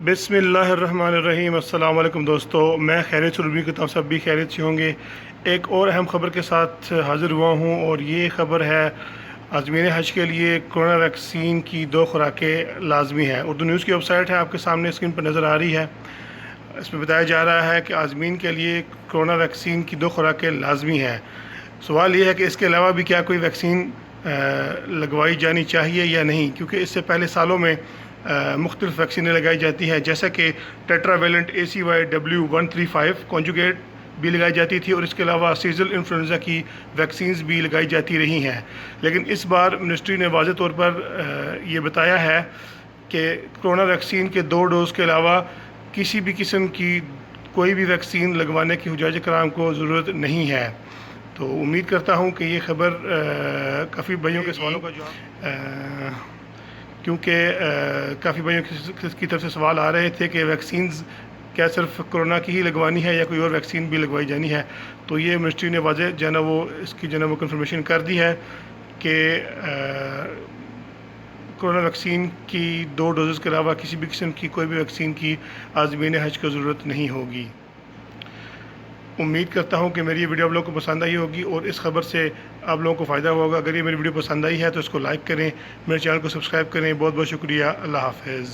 بسم اللہ الرحمن الرحیم۔ السلام علیکم دوستو، میں خیریت سے کی طرف سے بھی خیریت سے ہوں گے۔ ایک اور اہم خبر کے ساتھ حاضر ہوا ہوں اور یہ خبر ہے عازمین حج کے لیے کرونا ویکسین کی 2 خوراکیں لازمی ہیں۔ اردو نیوز کی ویب سائٹ ہے، آپ کے سامنے اسکرین پر نظر آ رہی ہے۔ اس میں بتایا جا رہا ہے کہ عازمین کے لیے کرونا ویکسین کی 2 خوراکیں لازمی ہیں۔ سوال یہ ہے کہ اس کے علاوہ بھی کیا کوئی ویکسین لگوائی جانی چاہیے یا نہیں، کیونکہ اس سے پہلے سالوں میں مختلف ویکسینیں لگائی جاتی ہیں، جیسا کہ ٹیٹرا ویلنٹ ACY-W135 کانجوگیٹ بھی لگائی جاتی تھی، اور اس کے علاوہ سیزل انفلوئنزا کی ویکسینز بھی لگائی جاتی رہی ہیں۔ لیکن اس بار منسٹری نے واضح طور پر یہ بتایا ہے کہ کرونا ویکسین کے 2 ڈوز کے علاوہ کسی بھی قسم کی کوئی بھی ویکسین لگوانے کی حجاج کرام کو ضرورت نہیں ہے۔ تو امید کرتا ہوں کہ یہ خبر کافی بھائیوں کے سوالوں کا جواب، کیونکہ کافی بھائیوں کی طرف سے سوال آ رہے تھے کہ ویکسینز کیا صرف کرونا کی ہی لگوانی ہے یا کوئی اور ویکسین بھی لگوائی جانی ہے، تو یہ منسٹری نے واضح اس کی کنفرمیشن کر دی ہے کہ کرونا ویکسین کی 2 ڈوزز کے علاوہ کسی بھی قسم کی کوئی بھی ویکسین کی عازمین حج کو ضرورت نہیں ہوگی۔ امید کرتا ہوں کہ میری یہ ویڈیو آپ لوگوں کو پسند آئی ہوگی اور اس خبر سے آپ لوگوں کو فائدہ ہوگا۔ اگر یہ میری ویڈیو پسند آئی ہے تو اس کو لائک کریں، میرے چینل کو سبسکرائب کریں۔ بہت بہت شکریہ۔ اللہ حافظ۔